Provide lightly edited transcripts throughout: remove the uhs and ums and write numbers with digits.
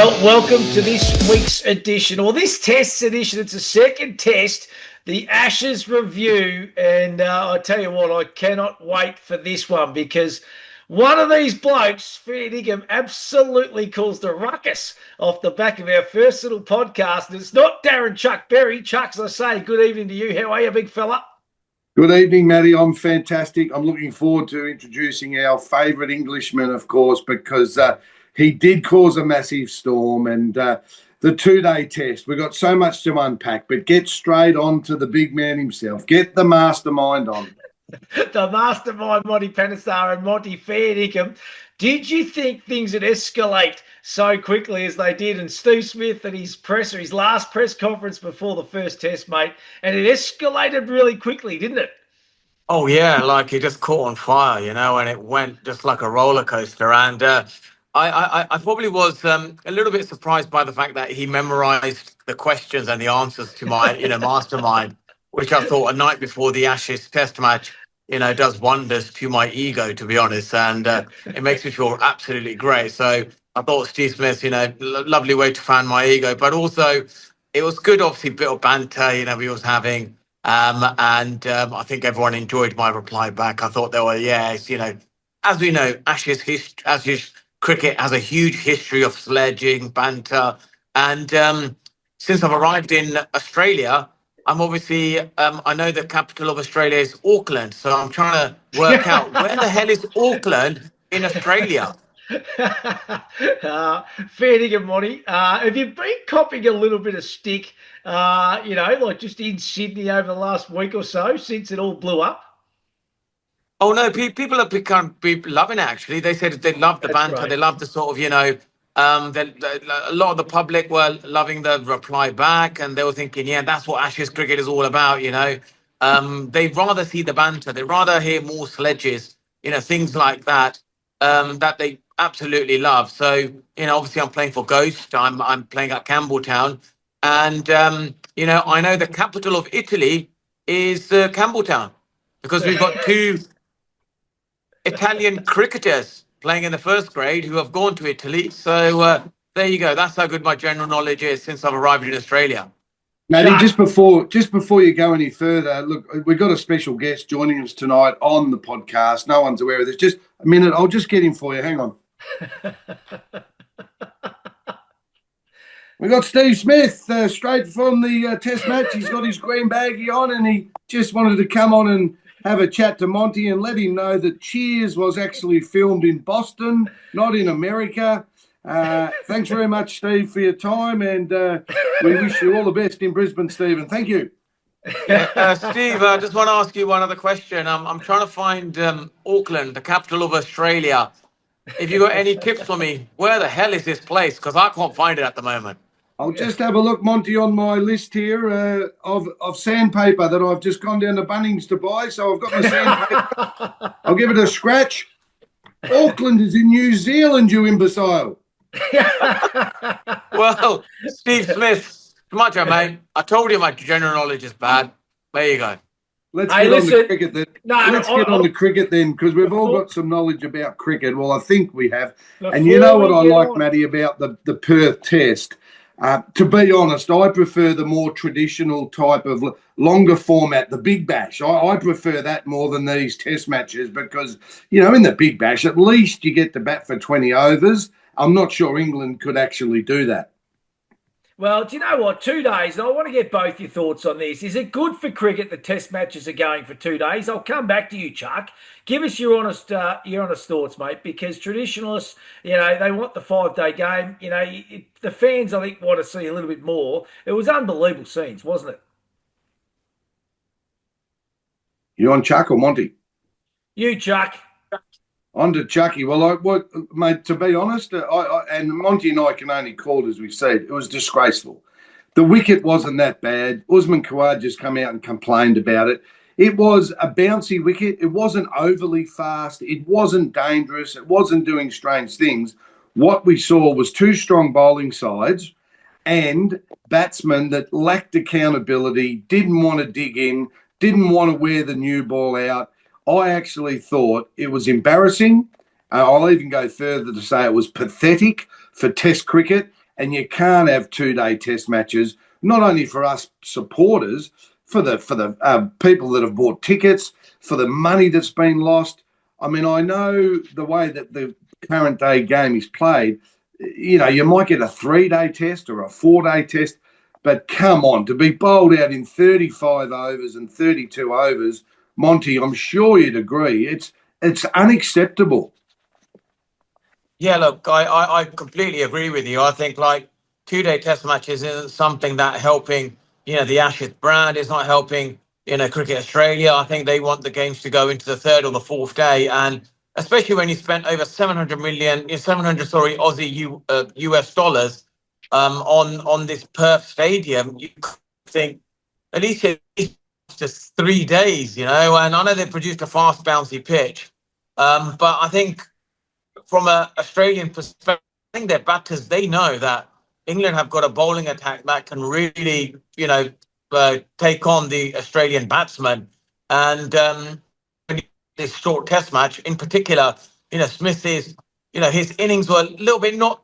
Well, welcome to this week's edition, or this test's edition. It's a second test, the Ashes review. And I tell you what, I cannot wait for this one because one of these blokes, Fair Dingham, absolutely caused a ruckus off the back of our first little podcast. And it's not Darren Chuck Berry. Chuck, as I say, good evening to you. How are you, big fella? Good evening, Matty. I'm fantastic. I'm looking forward to introducing our favourite Englishman, of course, because he did cause a massive storm. And the 2-day test, we've got so much to unpack, but get straight on to the big man himself. Get the mastermind on. The mastermind, Monty Panesar and Monty Fair Dingham. Did you think things would escalate so quickly as they did? And Steve Smith at his last press conference before the first test, mate, and it escalated really quickly, didn't it? Oh, yeah, like it just caught on fire, and it went just like a roller coaster. And I probably was a little bit surprised by the fact that he memorized the questions and the answers to my, mastermind, which I thought a night before the Ashes test match, does wonders to my ego, to be honest. And it makes me feel absolutely great. So I thought Steve Smith, lovely way to fan my ego. But also it was good, obviously, bit of banter, we was having. I think everyone enjoyed my reply back. I thought there were, as we know, Ashes cricket has a huge history of sledging, banter. And since I've arrived in Australia, I'm obviously, I know the capital of Australia is Auckland. So I'm trying to work out where the hell is Auckland in Australia? Fair dinkum, Monty. Have you been copping a little bit of stick, like just in Sydney over the last week or so since it all blew up? Oh, no, people have become loving it, actually. They said they love the banter. Right. They love the sort of, a lot of the public were loving the reply back, and they were thinking, yeah, that's what Ashes cricket is all about, They'd rather see the banter. They'd rather hear more sledges, things like that, that they absolutely love. So, obviously I'm playing for Ghost. I'm playing at Campbelltown. And, I know the capital of Italy is Campbelltown because we've got two Italian cricketers playing in the first grade who have gone to Italy. So there you go. That's how good my general knowledge is since I've arrived in Australia. Matty, just before you go any further, look, we've got a special guest joining us tonight on the podcast. No one's aware of this. Just a minute. I'll just get him for you. Hang on. We got Steve Smith straight from the test match. He's got his green baggie on and he just wanted to come on and have a chat to Monty and let him know that Cheers was actually filmed in Boston, not in America. Thanks very much, Steve, for your time, and we wish you all the best in Brisbane, Stephen. Thank you. Steve, I just want to ask you one other question. I'm trying to find Auckland, the capital of Australia. If you got any tips for me, where the hell is this place? Because I can't find it at the moment. I'll just have a look, Monty, on my list here of sandpaper that I've just gone down to Bunnings to buy. So I've got my sandpaper. I'll give it a scratch. Auckland is in New Zealand, you imbecile. Well, Steve Smith, much, mate. I told you my general knowledge is bad. There you go. Let's get on the cricket then. Let's get on the cricket then, because we've all got some knowledge about cricket. Well, I think we have. And you know what I like, Matty, about the Perth Test? To be honest, I prefer the more traditional type of longer format, the Big Bash. I prefer that more than these test matches because, in the Big Bash, at least you get to bat for 20 overs. I'm not sure England could actually do that. Well, do you know what? 2 days, and I want to get both your thoughts on this. Is it good for cricket that test matches are going for 2 days? I'll come back to you, Chuck. Give us your honest thoughts, mate, because traditionalists, they want the 5-day game. The fans, I think, want to see a little bit more. It was unbelievable scenes, wasn't it? You on Chuck or Monty? You, Chuck. On to Chucky. Well, mate, to be honest, and Monty and I can only call it as we said, it was disgraceful. The wicket wasn't that bad. Usman Khawaja just come out and complained about it. It was a bouncy wicket. It wasn't overly fast. It wasn't dangerous. It wasn't doing strange things. What we saw was two strong bowling sides and batsmen that lacked accountability, didn't want to dig in, didn't want to wear the new ball out. I actually thought it was embarrassing. I'll even go further to say it was pathetic for Test cricket. and you can't have 2-day test matches, not only for us supporters, for the people that have bought tickets, for the money that's been lost. I mean, I know the way that the current day game is played, you know, you might get a 3-day test or a 4-day test, but come on, to be bowled out in 35 overs and 32 overs, Monty, I'm sure you'd agree, it's unacceptable. Yeah, look, I completely agree with you. I think like 2-day test matches isn't something that helping, the Ashes brand is not helping, Cricket Australia. I think they want the games to go into the third or the fourth day. And especially when you spent over 700 million, 700, sorry, US dollars on this Perth stadium, you think at least it's just 3 days, and I know they produced a fast bouncy pitch. But I think from an Australian perspective, I think their batters, they know that England have got a bowling attack that can really, take on the Australian batsmen. And this short test match in particular, Smith is, his innings were a little bit not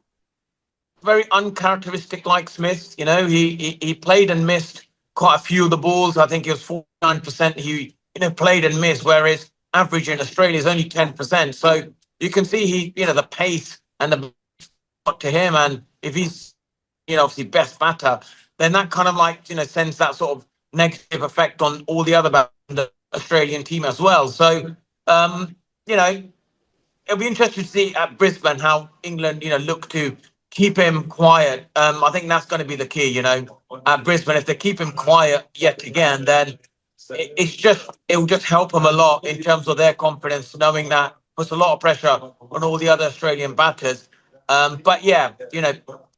very uncharacteristic like Smith. He played and missed quite a few of the balls. I think it was 49% he, played and missed, whereas average in Australia is only 10%. So you can see the pace and the to him, and if he's obviously best batter, then that kind of like sends that sort of negative effect on all the other batters in the Australian team as well. So it'll be interesting to see at Brisbane how England look to keep him quiet. I think that's going to be the key. At Brisbane, if they keep him quiet yet again, then it will just help them a lot in terms of their confidence, knowing that puts a lot of pressure on all the other Australian batters. But yeah,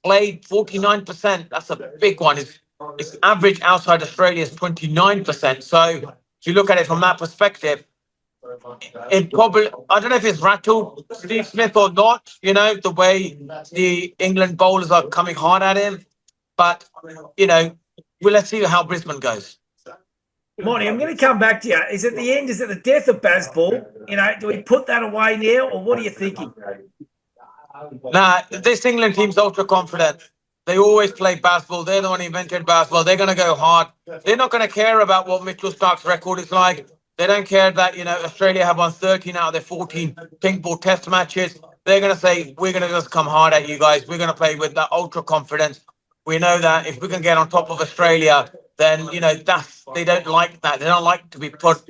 played 49%. That's a big one. Its average outside Australia is 29%. So if you look at it from that perspective, it probably, I don't know if it's rattled Steve Smith or not, the way the England bowlers are coming hard at him. But, well, let's see how Brisbane goes. Monty, I'm going to come back to you. Is it the end? Is it the death of Bazball? Do we put that away now, or what are you thinking? Nah, this England team's ultra confident. They always play Bazball. They're the one who invented Bazball. They're going to go hard. They're not going to care about what Mitchell Starc's record is like. They don't care that, Australia have won 13 out of their 14 pink ball test matches. They're going to say, we're going to just come hard at you guys. We're going to play with that ultra confidence. We know that if we can get on top of Australia, then, they don't like that. They don't like to be put,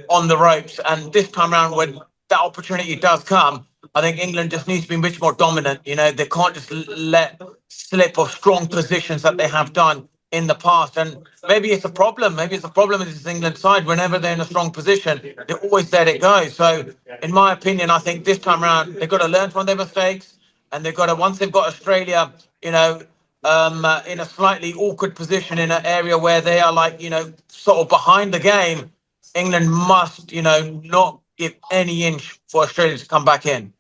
on the ropes. And this time around, when that opportunity does come, I think England just needs to be much more dominant. They can't just let slip of strong positions that they have done in the past. And maybe it's a problem. Maybe it's a problem with this England side. Whenever they're in a strong position, they always let it go. So, in my opinion, I think this time around, they've got to learn from their mistakes. And they've got to, once they've got Australia, in a slightly awkward position in an area where they are like, sort of behind the game, England must, not give any inch for Australia to come back in.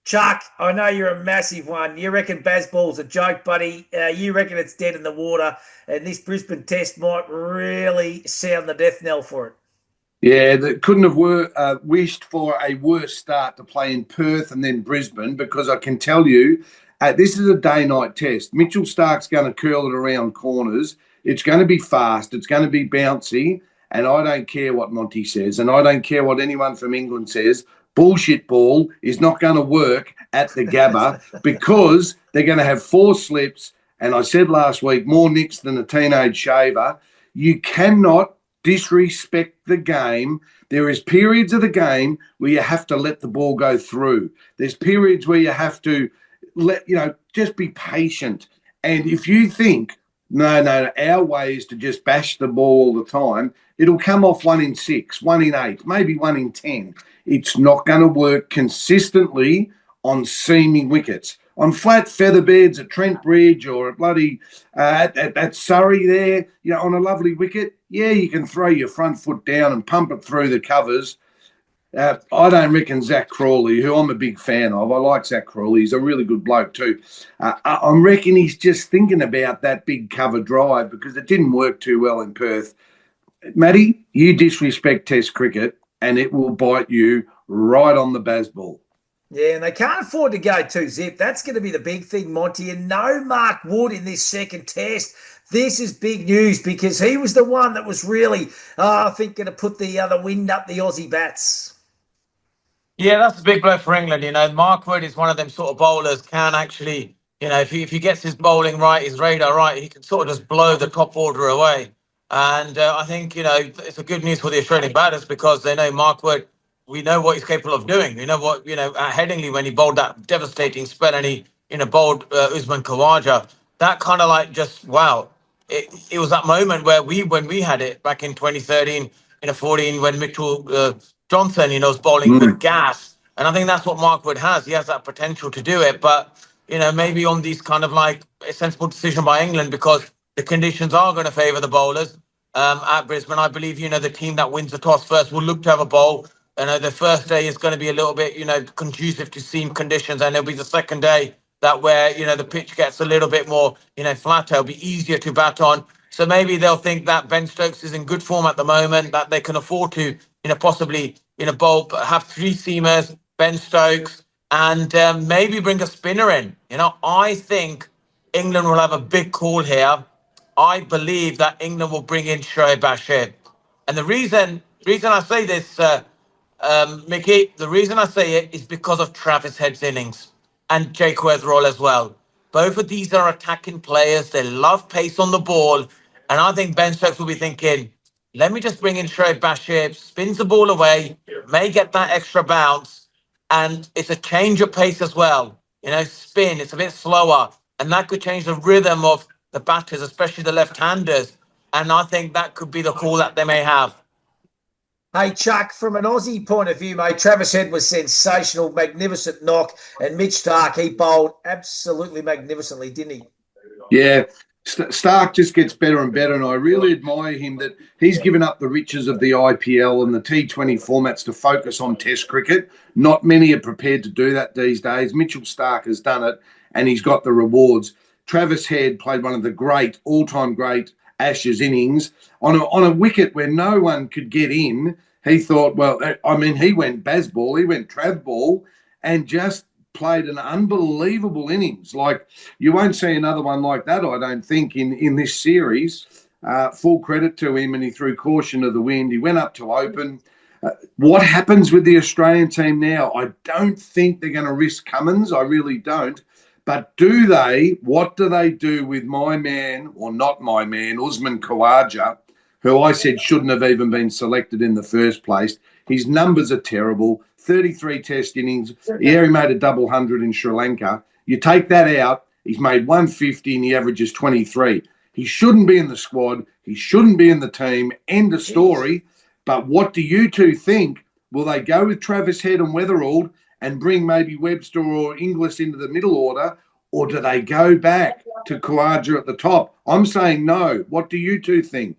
Chuck, I know you're a massive one. You reckon Bazball's a joke, buddy. You reckon it's dead in the water, and this Brisbane test might really sound the death knell for it. Yeah, that couldn't have wished for a worse start to play in Perth and then Brisbane, because I can tell you, this is a day-night test. Mitchell Starc's going to curl it around corners. It's going to be fast. It's going to be bouncy. And I don't care what Monty says, and I don't care what anyone from England says. Bullshit ball is not going to work at the Gabba because they're going to have 4 slips. And I said last week, more nicks than a teenage shaver. You cannot disrespect the game. There is periods of the game where you have to let the ball go through. There's periods where you have to just be patient. And if you think, no, our way is to just bash the ball all the time, it'll come off 1 in 6, 1 in 8, maybe 1 in 10. It's not going to work consistently on seaming wickets. On flat feather beds at Trent Bridge or at bloody at Surrey there, on a lovely wicket, yeah, you can throw your front foot down and pump it through the covers. I don't reckon Zach Crawley, who I'm a big fan of, I like Zach Crawley, he's a really good bloke too. I reckon he's just thinking about that big cover drive because it didn't work too well in Perth. Matty, you disrespect Test cricket and it will bite you right on the Bazball. Yeah, and they can't afford to go too zip. That's going to be the big thing, Monty. And no Mark Wood in this second test. This is big news because he was the one that was really, I think, going to put the wind up the Aussie bats. Yeah, that's a big blow for England. You know, Mark Wood is one of them sort of bowlers can actually, you know, if he gets his bowling right, his radar right, he can sort of just blow the top order away. And I think, you know, it's a good news for the Australian batters because they know Mark Wood, we know what he's capable of doing. We know what, you know, at Headingley when he bowled that devastating spell and he, you know, bowled Usman Khawaja, that kind of like just, wow. It was that moment where when we had it back in 2013, 14, when Mitchell Johnson, you know, was bowling with Mm. gas. And I think that's what Mark Wood has. He has that potential to do it. But, you know, maybe on these kind of like a sensible decision by England because the conditions are going to favour the bowlers at Brisbane. I believe, you know, the team that wins the toss first will look to have a bowl. You know, the first day is going to be a little bit, you know, conducive to seam conditions. And it'll be the second day that where, you know, the pitch gets a little bit more, you know, flatter. It'll be easier to bat on. So maybe they'll think that Ben Stokes is in good form at the moment, that they can afford to, you know, possibly, you know, bowl, have three seamers, Ben Stokes, and maybe bring a spinner in. You know, I think England will have a big call here. I believe that England will bring in Shoaib Bashir. And the reason I say this, Mickey, the reason I say it is because of Travis Head's innings and Jake Weatherall as well. Both of these are attacking players. They love pace on the ball. And I think Ben Stokes will be thinking, let me just bring in Shoaib Bashir, spins the ball away, may get that extra bounce. And it's a change of pace as well. You know, spin, it's a bit slower. And that could change the rhythm of the batters, especially the left-handers. And I think that could be the call that they may have. Hey, Chuck, from an Aussie point of view, mate, Travis Head was sensational, magnificent knock. And Mitch Stark, he bowled absolutely magnificently, didn't he? Yeah, Stark just gets better and better, and I really admire him that he's given up the riches of the IPL and the T20 formats to focus on Test cricket. Not many are prepared to do that these days. Mitchell Stark has done it, and he's got the rewards. Travis Head played one of the great, all-time great Ashes innings on a wicket where no one could get in. He thought, well, I mean, he went Bazball, he went Trav ball, and just played an unbelievable innings. Like you won't see another one like that, I don't think, in this series. Full credit to him, and he threw caution to the wind. He went up to open. What happens with the Australian team now? I don't think they're going to risk Cummins. I really don't. But do they? What do they do with my man, or not my man, Usman Khawaja, who I said shouldn't have even been selected in the first place? His numbers are terrible. 33 test innings. Yeah, he made a double hundred in Sri Lanka. You take that out, he's made 150 and he averages 23. He shouldn't be in the squad. He shouldn't be in the team. End of story. But what do you two think? Will they go with Travis Head and Weatherall and bring maybe Webster or Inglis into the middle order? Or do they go back to Khawaja at the top? I'm saying no. What do you two think?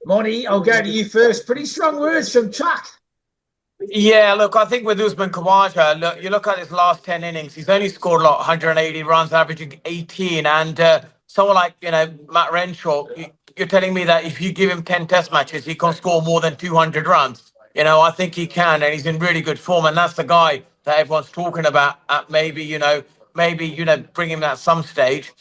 Monty, I'll go to you first. Pretty strong words from Chuck. Yeah, look, I think with Usman Khawaja, look, you look at his last 10 innings, he's only scored like 180 runs, averaging 18. And someone like, you know, Matt Renshaw, you're telling me that if you give him 10 test matches, he can score more than 200 runs. You know, I think he can, and he's in really good form. And that's the guy that everyone's talking about at maybe, you know, bring him at some stage,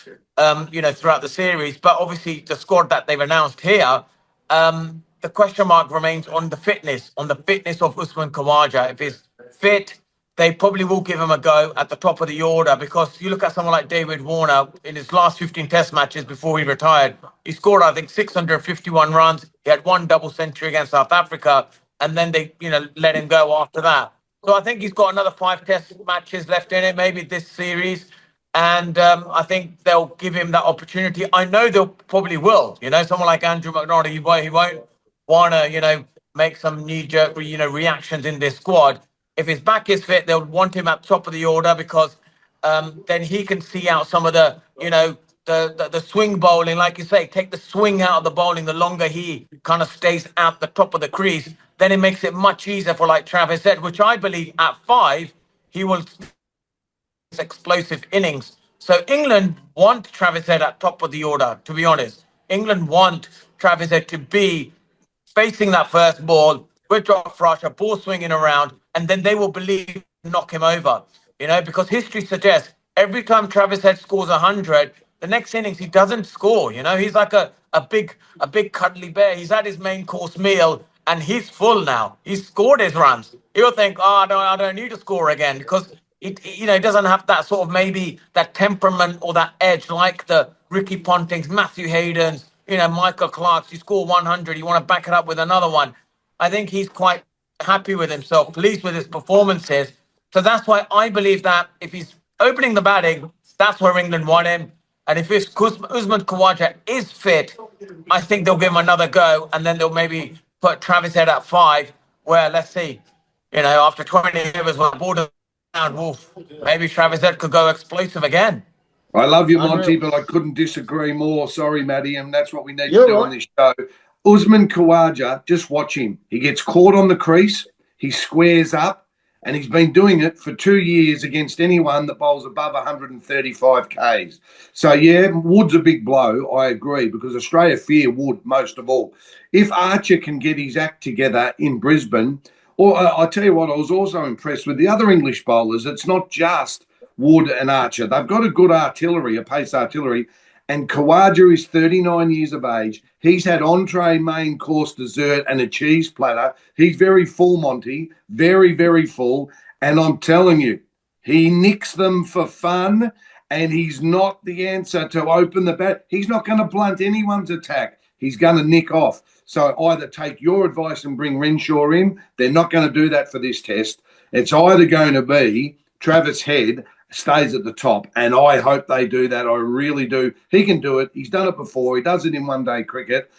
you know, throughout the series. But obviously, the squad that they've announced here, the question mark remains on the fitness of Usman Khawaja. If he's fit, they probably will give him a go at the top of the order because you look at someone like David Warner in his last 15 test matches before he retired, he scored, I think, 651 runs. He had one double century against South Africa, and then they, you know, let him go after that. So I think he's got another 5 test matches left in it, maybe this series. And I think they'll give him that opportunity. I know they'll probably will. You know, someone like Andrew McDonald, he won't want to, you know, make some knee-jerk, you know, reactions in this squad. If his back is fit, they'll want him at top of the order because then he can see out some of the, you know, the swing bowling, like you say, take the swing out of the bowling. The longer he kind of stays at the top of the crease, then it makes it much easier for like Travis said, which I believe at 5 he will explosive innings. So England want Travis Head at top of the order, to be honest. England want Travis Head to be facing that first ball with Josh Rush, a ball swinging around, and then they will believe knock him over, because history suggests every time Travis Head scores 100, the next innings he doesn't score. He's like a big cuddly bear. He's had his main course meal and he's full now. He's scored his runs. He'll think, oh, I don't need to score again because it doesn't have that sort of maybe that temperament or that edge like the Ricky Pontings, Matthew Haydens, Michael Clark's. You score 100, you want to back it up with another one. I think he's quite happy with himself, pleased with his performances. So that's why I believe that if he's opening the batting, that's where England want him. And if Usman Khawaja is fit, I think they'll give him another go, and then they'll maybe put Travis Head at 5. Where let's see, after 20 overs, we're border down, wolf. Maybe Travis Head could go explosive again. I love you, Monty, but I couldn't disagree more. Sorry, Matty, and that's what we need to do on this show. Usman Khawaja, just watch him. He gets caught on the crease, he squares up, and he's been doing it for 2 years against anyone that bowls above 135 Ks. So, yeah, Wood's a big blow, I agree, because Australia fear Wood most of all. If Archer can get his act together in Brisbane, or I tell you what, I was also impressed with the other English bowlers. It's not just Wood and Archer. They've got a good artillery, a pace artillery. And Khawaja is 39 years of age. He's had entree, main course, dessert, and a cheese platter. He's very full, Monty. Very, very full. And I'm telling you, he nicks them for fun, and he's not the answer to open the bat. He's not going to blunt anyone's attack. He's going to nick off. So either take your advice and bring Renshaw in. They're not going to do that for this test. It's either going to be Travis Head stays at the top, and I hope they do that. I really do. He can do it. He's done it before. He does it in one-day cricket.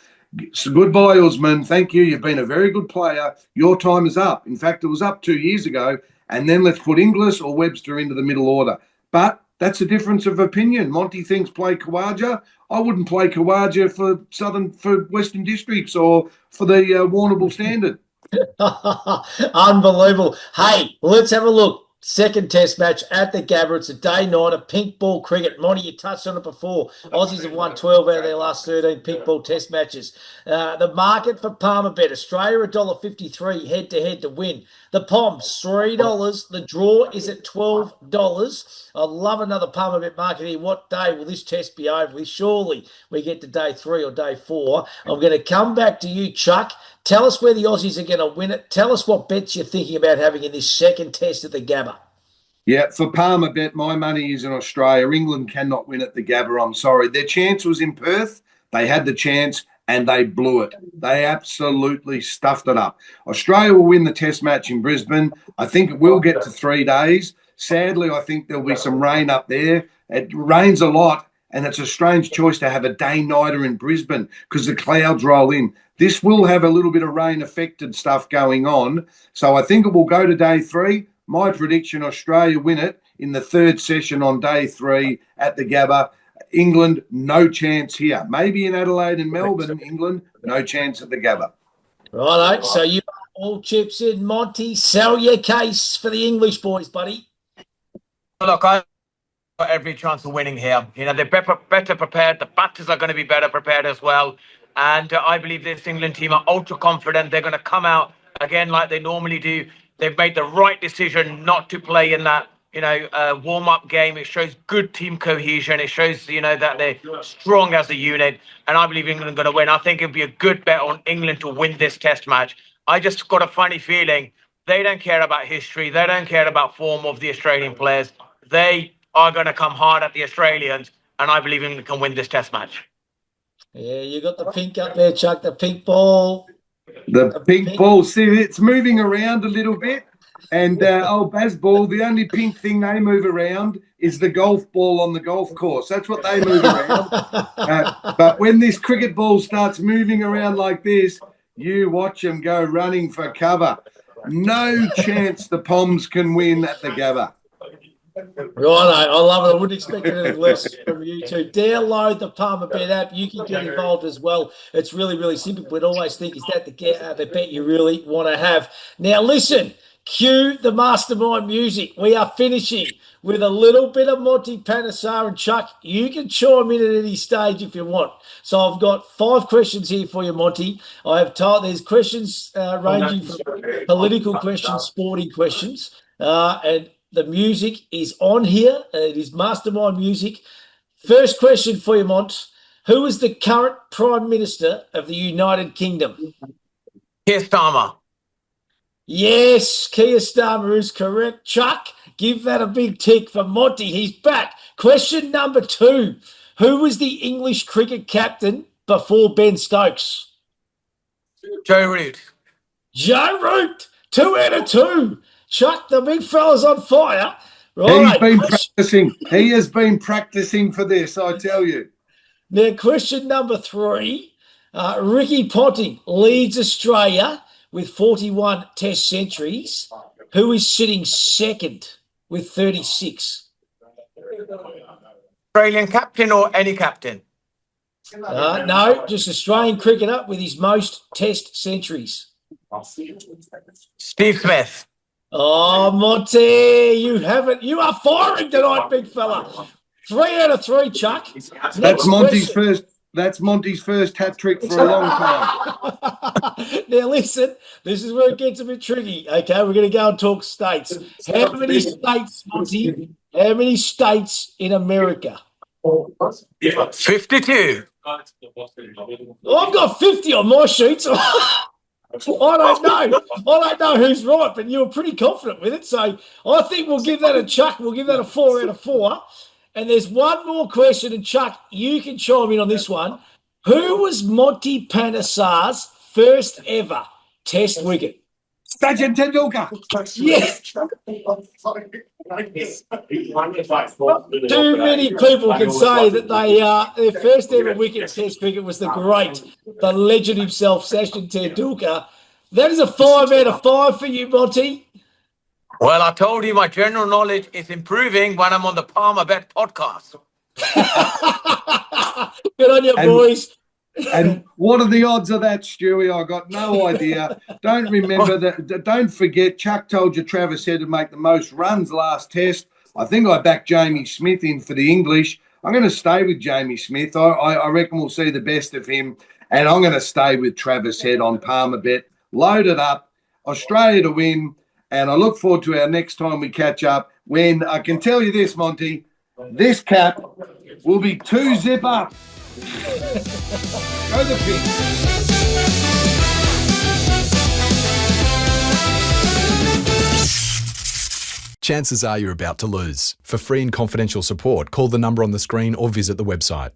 So goodbye, Usman. Thank you. You've been a very good player. Your time is up. In fact, it was up 2 years ago, and then let's put Inglis or Webster into the middle order. But that's a difference of opinion. Monty thinks play Khawaja. I wouldn't play Khawaja for Western Districts or for the Warrnambool Standard. Unbelievable. Hey, let's have a look. Second test match at the Gabba. It's a day night of pink ball cricket. Monty, you touched on it before. Aussies have won 12 out of their last 13 pink ball test matches. The market for Palmerbet, Australia $1.53 head-to-head to win. The Poms, $3. The draw is at $12. I love another Palmerbet market here. What day will this test be over with? Surely we get to day 3 or day 4. I'm going to come back to you, Chuck. Tell us where the Aussies are going to win it. Tell us what bets you're thinking about having in this second test at the Gabba. Yeah, for Palmerbet, my money is in Australia. England cannot win at the Gabba, I'm sorry. Their chance was in Perth. They had the chance and they blew it. They absolutely stuffed it up. Australia will win the test match in Brisbane. I think it will get to 3 days. Sadly, I think there'll be some rain up there. It rains a lot, and it's a strange choice to have a day-nighter in Brisbane because the clouds roll in. This will have a little bit of rain-affected stuff going on. So I think it will go to day 3. My prediction, Australia win it in the third session on day 3 at the Gabba. England, no chance here. Maybe in Adelaide and Melbourne, England, no chance at the Gabba. Righto, so you all chips in. Monty, sell your case for the English boys, buddy. Look, I got every chance of winning here. They're better prepared. The batters are going to be better prepared as well. And I believe this England team are ultra confident. They're going to come out again like they normally do. They've made the right decision not to play in that, warm-up game. It shows good team cohesion. It shows, that they're strong as a unit. And I believe England are going to win. I think it'd be a good bet on England to win this test match. I just got a funny feeling they don't care about history. They don't care about form of the Australian players. They are going to come hard at the Australians. And I believe England can win this test match. Yeah, you got the pink up there, Chuck, the pink ball. The pink ball. See, it's moving around a little bit. And old Bazball, the only pink thing they move around is the golf ball on the golf course. That's what they move around. But when this cricket ball starts moving around like this, you watch them go running for cover. No chance the Poms can win at the Gabba. Right, I love it. I wouldn't expect anything less from you two. Download the Palmerbet app. You can get involved as well. It's really, really simple. But always think, is that the bet you really want to have? Now, listen, cue the mastermind music. We are finishing with a little bit of Monty Panesar. And Chuck, you can chime in at any stage if you want. So I've got 5 questions here for you, Monty. I have told there's questions ranging from political questions, sporting questions. And the music is on here. It is Mastermind music. First question for you, Mont. Who is the current Prime Minister of the United Kingdom? Keir Starmer. Yes, Keir Starmer is correct. Chuck, give that a big tick for Monty. He's back. Question number 2. Who was the English cricket captain before Ben Stokes? Joe Root. Joe Root. 2 out of 2. Chuck, the big fella's on fire. He's been practicing. He has been practicing for this, I tell you. Now, question number 3. Ricky Ponting leads Australia with 41 Test centuries. Who is sitting second with 36? Australian captain or any captain? No, just Australian cricketer with his most Test centuries. Steve Smith. Oh, Monty, you are firing tonight, big fella. 3 out of 3, Chuck. That's Monty's first. That's Monty's first hat trick for a long time. Now listen, this is where it gets a bit tricky. Okay, we're going to go and talk states. How many states, Monty? How many states in America? 52. Well, I've got 50 on my sheets. I don't know. I don't know who's right, but you were pretty confident with it. So I think we'll give that a Chuck. We'll give that a 4 out of 4. And there's one more question, and Chuck, you can chime in on this one. Who was Monty Panesar's first ever Test wicket? Sledges Tendulkar. Yes. Too many people can say that their first ever wicket Test cricket was the legend himself, Sachin Tendulkar. That is a 5 out of 5 for you, Monty. Well, I told you my general knowledge is improving when I'm on the Palmer Bet podcast. Good on you, boys. And what are the odds of that, Stewie? I got no idea. Don't remember that. Don't forget, Chuck told you Travis Head to make the most runs last Test. I think I backed Jamie Smith in for the English. I'm going to stay with Jamie Smith. I reckon we'll see the best of him. And I'm going to stay with Travis Head on Palmer Bet. Load it up. Australia to win. And I look forward to our next time we catch up, when I can tell you this, Monty, this cap will be 2-zip up. Go the Pink. Chances are you're about to lose. For free and confidential support, call the number on the screen or visit the website.